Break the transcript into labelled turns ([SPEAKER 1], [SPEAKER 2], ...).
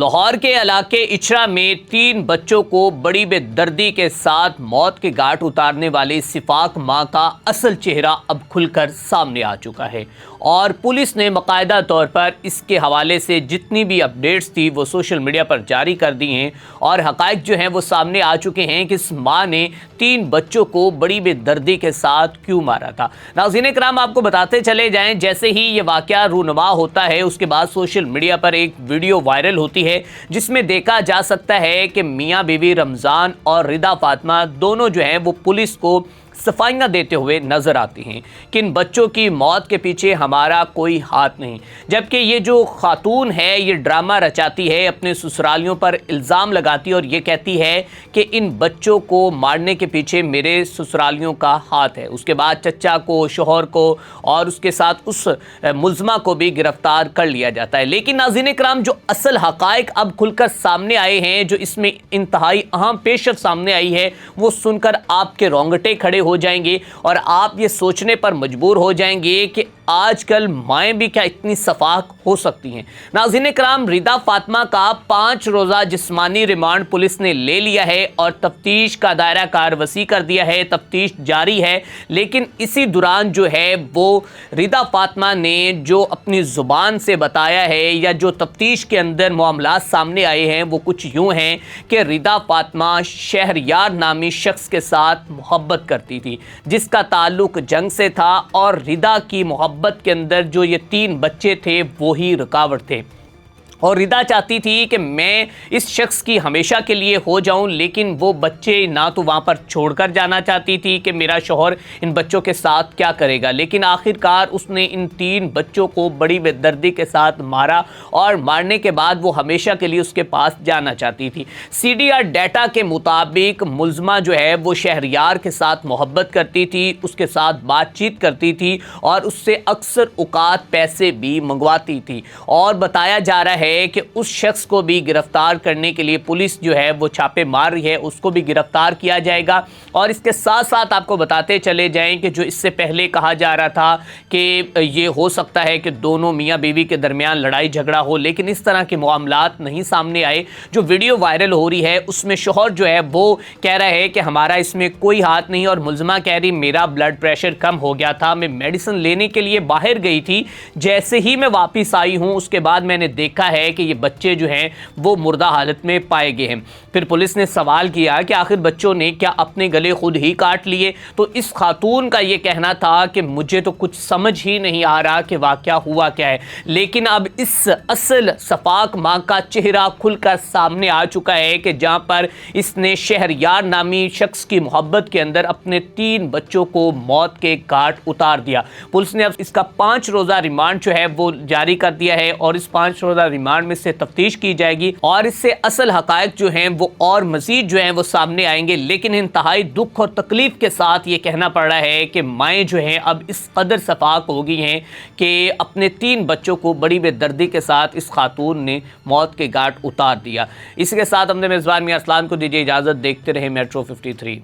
[SPEAKER 1] لاہور کے علاقے اچرا میں 3 بچوں کو بڑی بے دردی کے ساتھ موت کے گھاٹ اتارنے والی شفاق ماں کا اصل چہرہ اب کھل کر سامنے آ چکا ہے اور پولیس نے باقاعدہ طور پر اس کے حوالے سے جتنی بھی اپڈیٹس تھی وہ سوشل میڈیا پر جاری کر دی ہیں اور حقائق جو ہیں وہ سامنے آ چکے ہیں کہ اس ماں نے 3 بچوں کو بڑی بے دردی کے ساتھ کیوں مارا تھا۔ ناظرین کرام، آپ کو بتاتے چلے جائیں، جیسے ہی یہ واقعہ رونما ہوتا ہے اس کے بعد سوشل میڈیا پر ایک ویڈیو وائرل ہوتی ہے جس میں دیکھا جا سکتا ہے کہ میاں بیوی رمضان اور ردا فاطمہ دونوں جو ہیں وہ پولیس کو صفائیاں دیتے ہوئے نظر آتی ہیں کہ ان بچوں کی موت کے پیچھے ہمارا کوئی ہاتھ نہیں، جبکہ یہ جو خاتون ہے یہ ڈرامہ رچاتی ہے، اپنے سسرالیوں پر الزام لگاتی ہے اور یہ کہتی ہے کہ ان بچوں کو مارنے کے پیچھے میرے سسرالیوں کا ہاتھ ہے۔ اس کے بعد چچا کو، شوہر کو اور اس کے ساتھ اس ملزمہ کو بھی گرفتار کر لیا جاتا ہے۔ لیکن ناظرین کرام، جو اصل حقائق اب کھل کر سامنے آئے ہیں، جو اس میں انتہائی اہم پیشرفت سامنے آئی ہے، وہ سن کر آپ کے رونگٹے کھڑے ہو جائیں گے اور آپ یہ سوچنے پر مجبور ہو جائیں گے کہ آج کل مائیں بھی کیا اتنی شفاق ہو سکتی ہیں۔ ناظرین کرام، ردا فاطمہ کا 5 روزہ جسمانی ریمانڈ پولیس نے لے لیا ہے اور تفتیش کا دائرہ کار وسیع کر دیا ہے، تفتیش جاری ہے۔ لیکن اسی دوران جو ہے وہ ردا فاطمہ نے جو اپنی زبان سے بتایا ہے یا جو تفتیش کے اندر معاملات سامنے آئے ہیں وہ کچھ یوں ہیں کہ ردا فاطمہ شہریار نامی شخص کے ساتھ محبت کرتی تھی جس کا تعلق جنگ سے تھا، اور ردا کی محبت کے اندر جو یہ 3 بچے تھے وہی رکاوٹ تھے، اور ردا چاہتی تھی کہ میں اس شخص کی ہمیشہ کے لیے ہو جاؤں، لیکن وہ بچے نہ تو وہاں پر چھوڑ کر جانا چاہتی تھی کہ میرا شوہر ان بچوں کے ساتھ کیا کرے گا، لیکن آخر کار اس نے ان 3 بچوں کو بڑی بے دردی کے ساتھ مارا اور مارنے کے بعد وہ ہمیشہ کے لیے اس کے پاس جانا چاہتی تھی۔ CDR ڈیٹا کے مطابق ملزمہ جو ہے وہ شہریار کے ساتھ محبت کرتی تھی، اس کے ساتھ بات چیت کرتی تھی اور اس سے اکثر اوقات پیسے بھی منگواتی تھی، اور بتایا جا رہا ہے کہ اس شخص کو بھی گرفتار کرنے کے لیے پولیس جو ہے وہ چھاپے مار رہی ہے، اس کو بھی گرفتار کیا جائے گا۔ اور اس کے ساتھ ساتھ آپ کو بتاتے چلے جائیں کہ جو اس سے پہلے کہا جا رہا تھا کہ یہ ہو سکتا ہے کہ دونوں میاں بیوی کے درمیان لڑائی جھگڑا ہو، لیکن اس طرح کے معاملات نہیں سامنے آئے۔ جو ویڈیو وائرل ہو رہی ہے اس میں شوہر جو ہے وہ کہہ رہا ہے کہ ہمارا اس میں کوئی ہاتھ نہیں، اور ملزمہ کہہ رہی میرا بلڈ پریشر کم ہو گیا تھا، میں میڈیسن لینے کے لیے باہر گئی تھی، جیسے ہی میں واپس آئی ہوں اس کے بعد میں نے دیکھا ہے کہ یہ بچے جو ہیں وہ مردہ حالت میں پائے گئے ہیں۔ پھر پولیس نے سوال کیا کہ آخر بچوں نے کیا اپنے گلے خود ہی کاٹ لیے، تو اس خاتون کا یہ کہنا تھا کہ مجھے تو کچھ سمجھ ہی نہیں آ رہا کہ واقعہ ہوا کیا ہے۔ لیکن اب اس اصل شفاق ماں کا چہرہ کھل کر سامنے آ چکا ہے کہ جہاں پر اس نے شہریار نامی شخص کی محبت کے اندر اپنے 3 بچوں کو موت کے گھاٹ اتار دیا۔ پولیس نے اب اس کا 5 روزہ ریمانڈ جو ہے وہ جاری کر دیا ہے اور اس 5 روزہ ریمانڈ میں سے تفتیش کی جائے گی اور اس سے اصل حقائق جو ہیں وہ اور مزید جو ہیں وہ سامنے آئیں گے۔ لیکن انتہائی دکھ اور تکلیف کے ساتھ یہ کہنا پڑ رہا ہے کہ مائیں جو ہیں اب اس قدر شفاق ہو گئی ہیں کہ اپنے 3 بچوں کو بڑی بے دردی کے ساتھ اس خاتون نے موت کے گھاٹ اتار دیا۔ اسی کے ساتھ ہم نے میزبان میاں اسلام کو دیجیے اجازت، دیکھتے رہے میٹرو 53۔